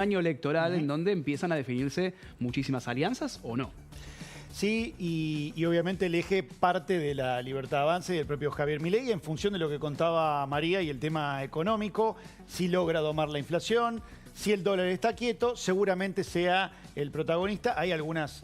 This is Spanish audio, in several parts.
año electoral en donde empiezan a definirse muchísimas alianzas, ¿o no? Sí, y obviamente el eje parte de la Libertad Avanza y del propio Javier Milei en función de lo que contaba María y el tema económico, si logra domar la inflación, si el dólar está quieto, seguramente sea el protagonista. Hay algunas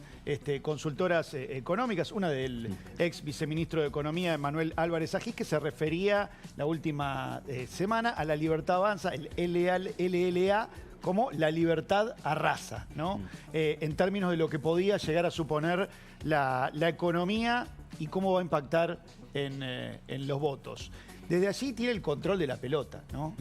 consultoras económicas, una del ex viceministro de Economía, Manuel Álvarez Agis, que se refería la última semana a la Libertad Avanza, el LLA, como la libertad arrasa, ¿no? En términos de lo que podía llegar a suponer la economía y cómo va a impactar en los votos. Desde allí tiene el control de la pelota, ¿no?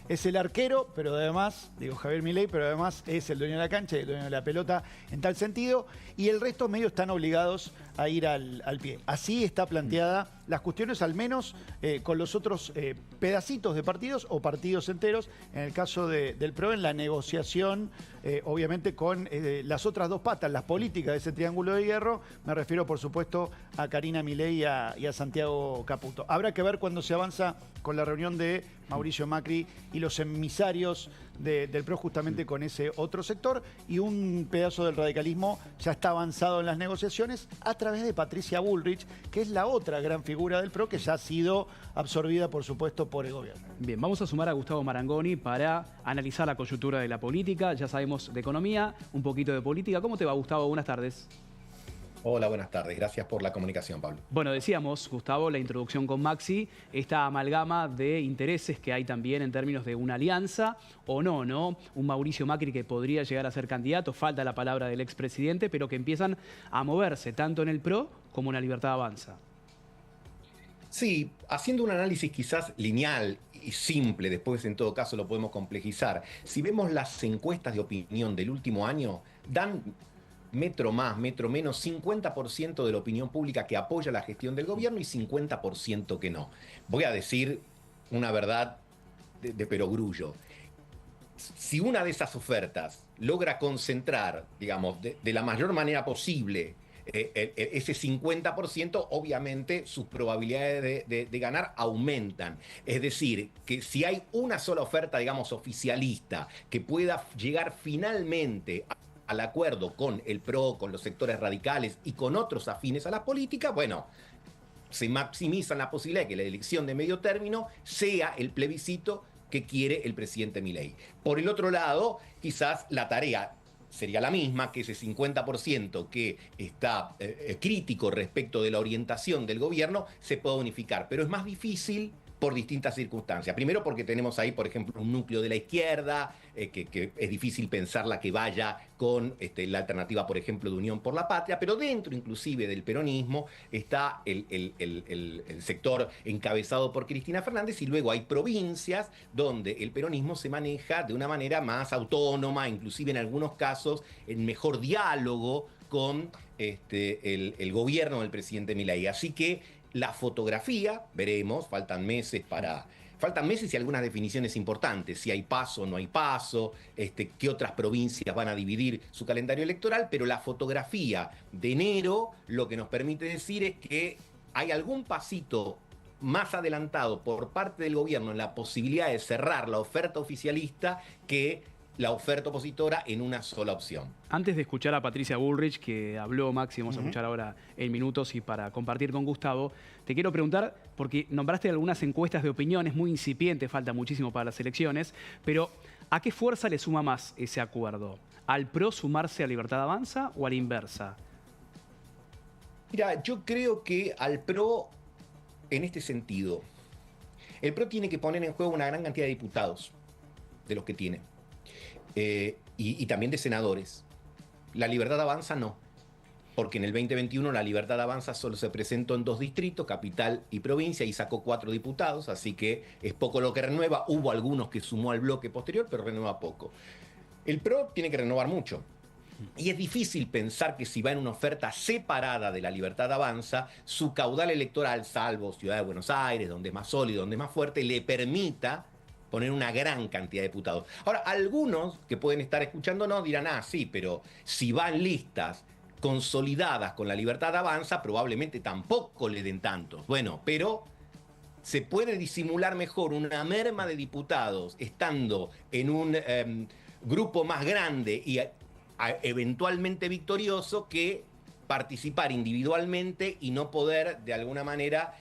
Es el arquero, pero además, digo Javier Milei, pero además es el dueño de la cancha y el dueño de la pelota en tal sentido, y el resto medios están obligados a ir al pie. Así está planteada las cuestiones, al menos con los otros pedacitos de partidos o partidos enteros, en el caso del PRO, en la negociación, obviamente con las otras dos patas, las políticas de ese triángulo de hierro. Me refiero, por supuesto, a Karina Milei y a Santiago Caputo. Habrá que ver cuando se avanza con la reunión de Mauricio Macri y los emisarios del PRO justamente con ese otro sector, y un pedazo del radicalismo ya está avanzado en las negociaciones a través de Patricia Bullrich, que es la otra gran figura del PRO que ya ha sido absorbida, por supuesto, por el gobierno. Bien, vamos a sumar a Gustavo Marangoni para analizar la coyuntura de la política. Ya sabemos de economía, un poquito de política. ¿Cómo te va, Gustavo? Buenas tardes. Hola, buenas tardes. Gracias por la comunicación, Pablo. Bueno, decíamos, Gustavo, la introducción con Maxi, esta amalgama de intereses que hay también en términos de una alianza o no, ¿no? Un Mauricio Macri que podría llegar a ser candidato, falta la palabra del expresidente, pero que empiezan a moverse tanto en el PRO como en la Libertad Avanza. Sí, haciendo un análisis quizás lineal y simple, después en todo caso lo podemos complejizar. Si vemos las encuestas de opinión del último año, dan metro más, metro menos, 50% de la opinión pública que apoya la gestión del gobierno y 50% que no. Voy a decir una verdad de perogrullo. Si una de esas ofertas logra concentrar, digamos, de la mayor manera posible ese 50%, obviamente sus probabilidades de ganar aumentan. Es decir, que si hay una sola oferta, digamos, oficialista, que pueda llegar finalmente al acuerdo con el PRO, con los sectores radicales y con otros afines a la política, bueno, se maximizan la posibilidad de que la elección de medio término sea el plebiscito que quiere el presidente Milei. Por el otro lado, quizás la tarea sería la misma, que ese 50% que está crítico respecto de la orientación del gobierno se pueda unificar, pero es más difícil por distintas circunstancias. Primero porque tenemos ahí, por ejemplo, un núcleo de la izquierda, que es difícil pensarla que vaya con la alternativa, por ejemplo, de Unión por la Patria, pero dentro inclusive del peronismo está el sector encabezado por Cristina Fernández, y luego hay provincias donde el peronismo se maneja de una manera más autónoma, inclusive en algunos casos en mejor diálogo con el gobierno del presidente Milei. Así que la fotografía, veremos, faltan meses y algunas definiciones importantes, si hay paso o no hay paso, qué otras provincias van a dividir su calendario electoral, pero la fotografía de enero lo que nos permite decir es que hay algún pasito más adelantado por parte del gobierno en la posibilidad de cerrar la oferta oficialista que la oferta opositora en una sola opción. Antes de escuchar a Patricia Bullrich, que habló Maxi, vamos a escuchar ahora en minutos, y para compartir con Gustavo, te quiero preguntar, porque nombraste algunas encuestas de opinión, es muy incipiente, falta muchísimo para las elecciones, pero ¿a qué fuerza le suma más ese acuerdo? ¿Al PRO sumarse a Libertad Avanza o a la inversa? Mira, yo creo que al PRO, en este sentido, el PRO tiene que poner en juego una gran cantidad de diputados de los que tiene. Y también de senadores. La Libertad Avanza no, porque en el 2021 la Libertad Avanza solo se presentó en 2 distritos, capital y provincia, y sacó 4 diputados, así que es poco lo que renueva. Hubo algunos que sumó al bloque posterior, pero renueva poco. El PRO tiene que renovar mucho. Y es difícil pensar que si va en una oferta separada de la Libertad Avanza, su caudal electoral, salvo Ciudad de Buenos Aires, donde es más sólido, donde es más fuerte, le permita poner una gran cantidad de diputados. Ahora, algunos que pueden estar escuchándonos dirán, sí, pero si van listas consolidadas con la Libertad Avanza, probablemente tampoco le den tantos. Bueno, pero se puede disimular mejor una merma de diputados estando en un grupo más grande y eventualmente victorioso que participar individualmente y no poder de alguna manera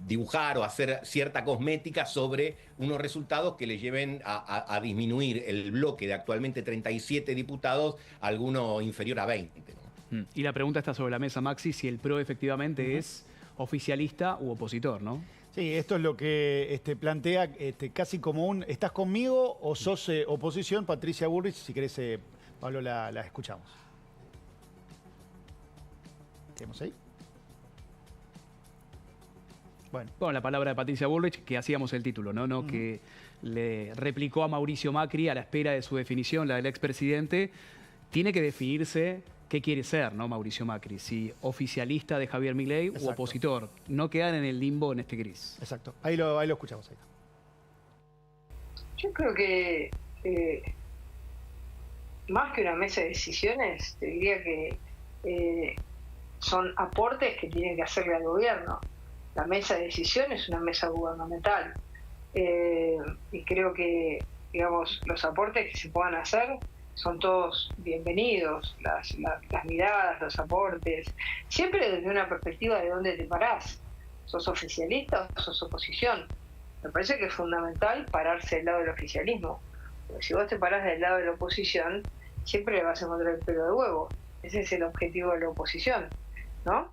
dibujar o hacer cierta cosmética sobre unos resultados que le lleven a disminuir el bloque de actualmente 37 diputados a alguno inferior a 20. ¿No? Y la pregunta está sobre la mesa, Maxi, si el PRO efectivamente es oficialista u opositor, ¿no? Sí, esto es lo que plantea casi como un ¿estás conmigo o sos oposición? Patricia Bullrich, si querés, Pablo, la escuchamos. ¿Tenemos ahí? Bueno, la palabra de Patricia Bullrich, que hacíamos el título, ¿no? Que le replicó a Mauricio Macri a la espera de su definición, la del expresidente. Tiene que definirse qué quiere ser, ¿no? Mauricio Macri, si oficialista de Javier Milei u opositor. No quedan en el limbo en este gris. Exacto. Ahí lo escuchamos. Ahí. Yo creo que más que una mesa de decisiones, te diría que son aportes que tienen que hacerle al gobierno. La mesa de decisiones es una mesa gubernamental. Y creo que, digamos, los aportes que se puedan hacer son todos bienvenidos, las miradas, los aportes, siempre desde una perspectiva de dónde te parás. ¿Sos oficialista o sos oposición? Me parece que es fundamental pararse del lado del oficialismo. Porque si vos te parás del lado de la oposición, siempre le vas a encontrar el pelo de huevo. Ese es el objetivo de la oposición, ¿no?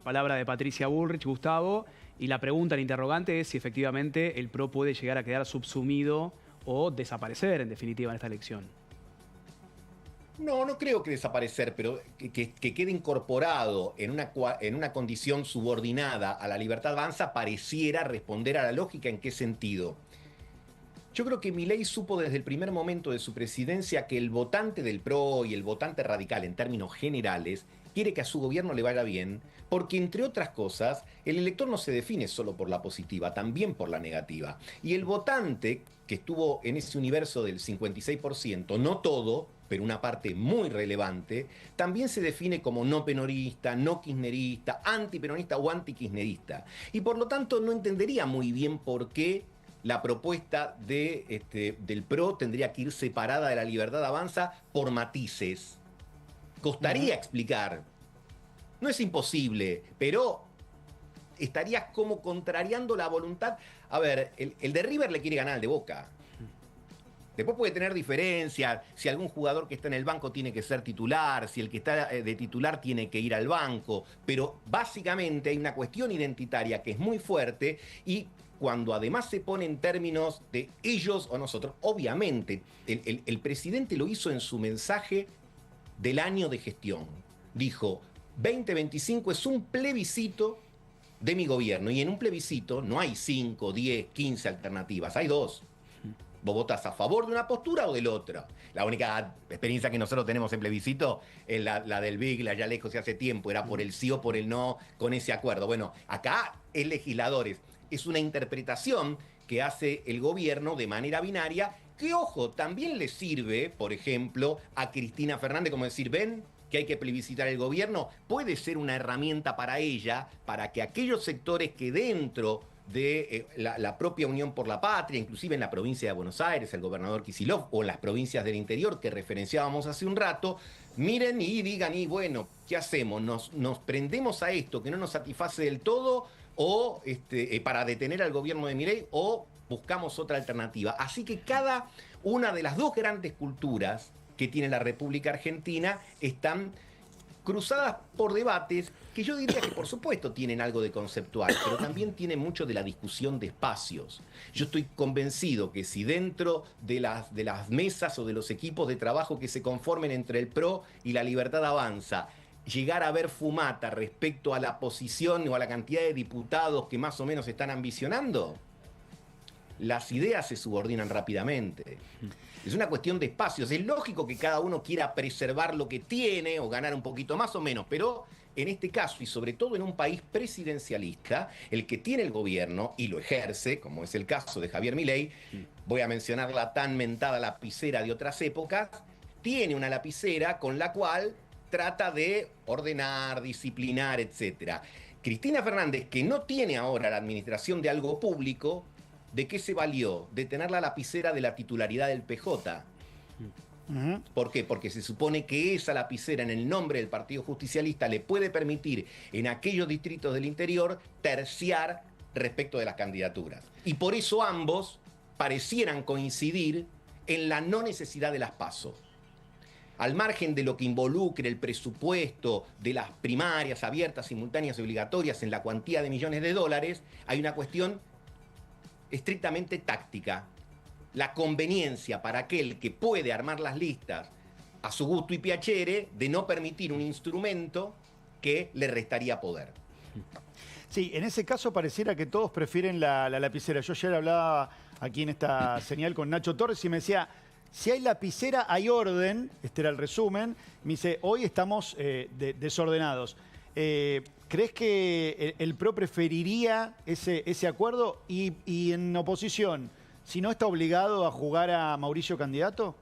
Palabra de Patricia Bullrich, Gustavo, y la pregunta, el interrogante es si efectivamente el PRO puede llegar a quedar subsumido o desaparecer en definitiva en esta elección. No creo que desaparecer, pero que quede incorporado en una condición subordinada a la libertad avanza pareciera responder a la lógica. ¿En qué sentido? Yo creo que Milei supo desde el primer momento de su presidencia que el votante del PRO y el votante radical en términos generales quiere que a su gobierno le vaya bien, porque entre otras cosas, el elector no se define solo por la positiva, también por la negativa. Y el votante, que estuvo en ese universo del 56%, no todo, pero una parte muy relevante, también se define como no peronista, no kirchnerista, antiperonista o antikirchnerista. Y por lo tanto no entendería muy bien por qué la propuesta del PRO tendría que ir separada de la libertad avanza por matices. Costaría explicar. No es imposible, pero estarías como contrariando la voluntad. A ver, el de River le quiere ganar al de Boca. Después puede tener diferencias, si algún jugador que está en el banco tiene que ser titular, si el que está de titular tiene que ir al banco, pero básicamente hay una cuestión identitaria que es muy fuerte y cuando además se pone en términos de ellos o nosotros, obviamente el presidente lo hizo en su mensaje del año de gestión. Dijo, 2025 es un plebiscito de mi gobierno y en un plebiscito no hay 5, 10, 15 alternativas, hay 2. Vos votás a favor de una postura o del otro. La única experiencia que nosotros tenemos en plebiscito es la del Big, la ya lejos y hace tiempo, era por el sí o por el no con ese acuerdo. Bueno, acá es legisladores, es una interpretación que hace el gobierno de manera binaria, que ojo, también le sirve, por ejemplo, a Cristina Fernández como decir, ven que hay que plebiscitar el gobierno, puede ser una herramienta para ella, para que aquellos sectores que dentro de la propia Unión por la Patria, inclusive en la provincia de Buenos Aires, el gobernador Kicillof, o en las provincias del interior que referenciábamos hace un rato, miren y digan, y bueno, ¿qué hacemos? ¿Nos prendemos a esto que no nos satisface del todo o para detener al gobierno de Milei o buscamos otra alternativa? Así que cada una de las dos grandes culturas que tiene la República Argentina están cruzadas por debates que yo diría que por supuesto tienen algo de conceptual, pero también tienen mucho de la discusión de espacios. Yo estoy convencido que si dentro de las mesas o de los equipos de trabajo que se conformen entre el PRO y la Libertad Avanza, llegar a ver fumata respecto a la posición o a la cantidad de diputados que más o menos están ambicionando, las ideas se subordinan rápidamente. Es una cuestión de espacios. Es lógico que cada uno quiera preservar lo que tiene o ganar un poquito más o menos, pero en este caso, y sobre todo en un país presidencialista, el que tiene el gobierno y lo ejerce, como es el caso de Javier Milei, voy a mencionar la tan mentada lapicera de otras épocas, tiene una lapicera con la cual trata de ordenar, disciplinar, etc. Cristina Fernández, que no tiene ahora la administración de algo público, ¿de qué se valió? De tener la lapicera de la titularidad del PJ. ¿Por qué? Porque se supone que esa lapicera en el nombre del Partido Justicialista le puede permitir en aquellos distritos del interior terciar respecto de las candidaturas. Y por eso ambos parecieran coincidir en la no necesidad de las PASO. Al margen de lo que involucre el presupuesto de las primarias abiertas, simultáneas y obligatorias en la cuantía de millones de dólares, hay una cuestión estrictamente táctica. La conveniencia para aquel que puede armar las listas a su gusto y piacere de no permitir un instrumento que le restaría poder. Sí, en ese caso pareciera que todos prefieren la lapicera. Yo ayer hablaba aquí en esta señal con Nacho Torres y me decía, si hay lapicera hay orden, este era el resumen, me dice, hoy estamos desordenados. ¿Crees que el PRO preferiría ese acuerdo y en oposición, si no está obligado a jugar a Mauricio candidato?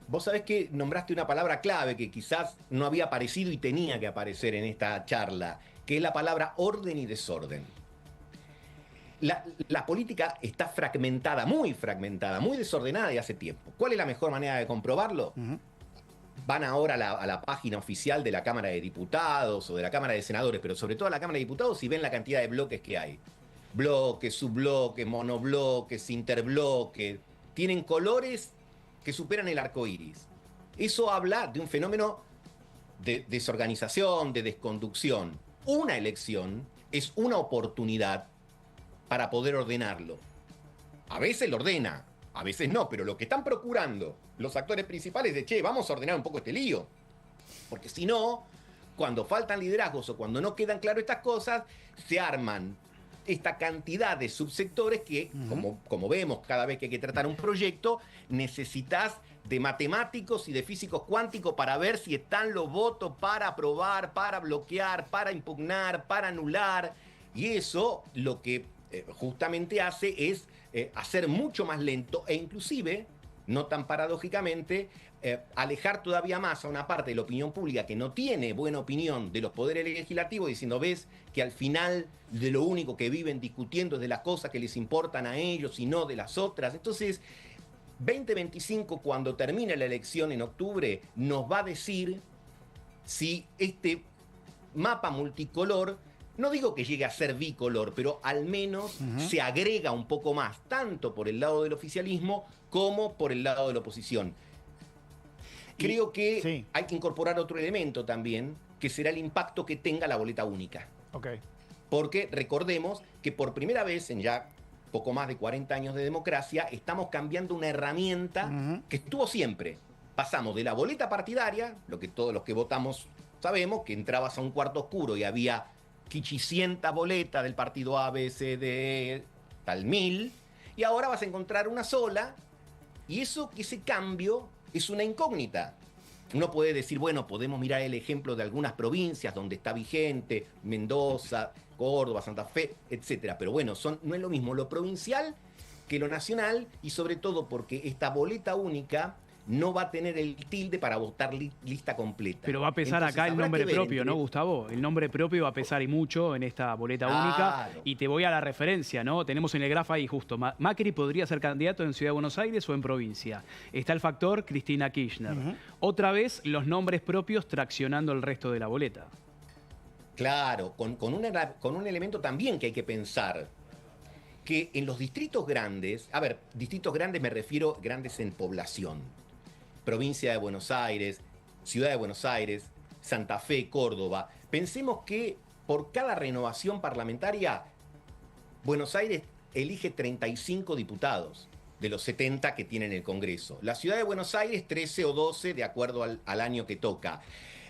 Vos sabés que nombraste una palabra clave que quizás no había aparecido y tenía que aparecer en esta charla, que es la palabra orden y desorden. La política está fragmentada, muy desordenada de hace tiempo. ¿Cuál es la mejor manera de comprobarlo? Van ahora a la página oficial de la Cámara de Diputados o de la Cámara de Senadores, pero sobre todo a la Cámara de Diputados y ven la cantidad de bloques que hay. Bloques, subbloques, monobloques, interbloques. Tienen colores que superan el arco iris. Eso habla de un fenómeno de desorganización, de desconducción. Una elección es una oportunidad para poder ordenarlo. A veces lo ordena, a veces no, pero lo que están procurando los actores principales de, che, vamos a ordenar un poco este lío. Porque si no, cuando faltan liderazgos o cuando no quedan claras estas cosas, se arman esta cantidad de subsectores que, como vemos cada vez que hay que tratar un proyecto, necesitas de matemáticos y de físicos cuánticos para ver si están los votos para aprobar, para bloquear, para impugnar, para anular. Y eso lo que justamente hace es hacer mucho más lento e inclusive, no tan paradójicamente, alejar todavía más a una parte de la opinión pública que no tiene buena opinión de los poderes legislativos, diciendo, ves que al final de lo único que viven discutiendo es de las cosas que les importan a ellos y no de las otras. Entonces, 2025, cuando termine la elección en octubre, nos va a decir si este mapa multicolor, no digo que llegue a ser bicolor, pero al menos se agrega un poco más, tanto por el lado del oficialismo como por el lado de la oposición. Creo que hay que incorporar otro elemento también, que será el impacto que tenga la boleta única. Porque recordemos que por primera vez en ya poco más de 40 años de democracia, estamos cambiando una herramienta que estuvo siempre. Pasamos de la boleta partidaria, lo que todos los que votamos sabemos, que entrabas a un cuarto oscuro y había 500 boletas del partido A, B, C, D, tal 1000, y ahora vas a encontrar una sola, y ese cambio es una incógnita. Uno puede decir, bueno, podemos mirar el ejemplo de algunas provincias donde está vigente, Mendoza, Córdoba, Santa Fe, etcétera. Pero bueno, no es lo mismo lo provincial que lo nacional, y sobre todo porque esta boleta única no va a tener el tilde para votar lista completa. Pero va a pesar acá el nombre propio, ¿no, Gustavo? El nombre propio va a pesar y mucho en esta boleta única. Y te voy a la referencia, ¿no? Tenemos en el grafo ahí justo, Macri podría ser candidato en Ciudad de Buenos Aires o en provincia. Está el factor Cristina Kirchner. Otra vez los nombres propios traccionando el resto de la boleta. Claro, con un elemento también que hay que pensar, que en los distritos grandes, distritos grandes me refiero grandes en población, provincia de Buenos Aires, Ciudad de Buenos Aires, Santa Fe, Córdoba, pensemos que por cada renovación parlamentaria, Buenos Aires elige 35 diputados de los 70 que tiene en el Congreso. La Ciudad de Buenos Aires 13 o 12 de acuerdo al año que toca.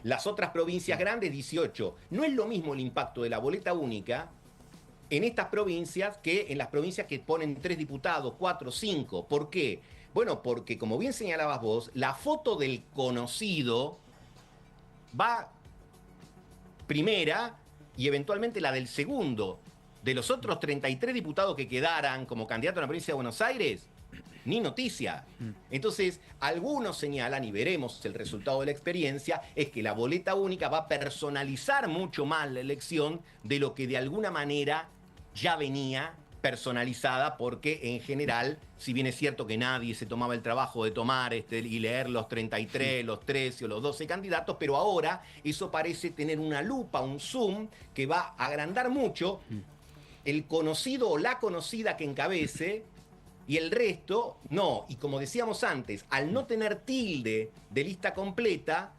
Las otras provincias grandes, 18. No es lo mismo el impacto de la boleta única en estas provincias que en las provincias que ponen 3 diputados, 4, 5. ¿Por qué? Bueno, porque como bien señalabas vos, la foto del conocido va primera y eventualmente la del segundo. De los otros 33 diputados que quedaran como candidato en la provincia de Buenos Aires, ni noticia. Entonces, algunos señalan, y veremos el resultado de la experiencia, es que la boleta única va a personalizar mucho más la elección de lo que de alguna manera ya venía personalizada, porque en general, si bien es cierto que nadie se tomaba el trabajo de tomar y leer los 33, los 13 o los 12 candidatos, pero ahora eso parece tener una lupa, un zoom, que va a agrandar mucho el conocido o la conocida que encabece, y el resto no. Y como decíamos antes, al no tener tilde de lista completa,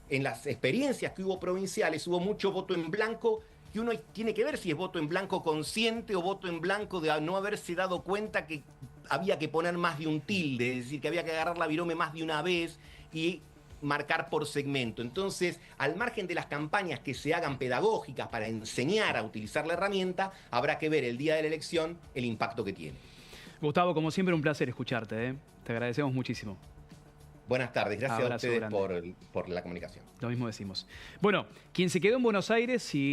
en las experiencias que hubo provinciales hubo mucho voto en blanco, que uno tiene que ver si es voto en blanco consciente o voto en blanco de no haberse dado cuenta que había que poner más de un tilde, es decir, que había que agarrar la virome más de una vez y marcar por segmento. Entonces, al margen de las campañas que se hagan pedagógicas para enseñar a utilizar la herramienta, habrá que ver el día de la elección el impacto que tiene. Gustavo, como siempre, un placer escucharte, ¿eh? Te agradecemos muchísimo. Buenas tardes, gracias Abrazo a ustedes grande. por la comunicación. Lo mismo decimos. Bueno, quien se quedó en Buenos Aires y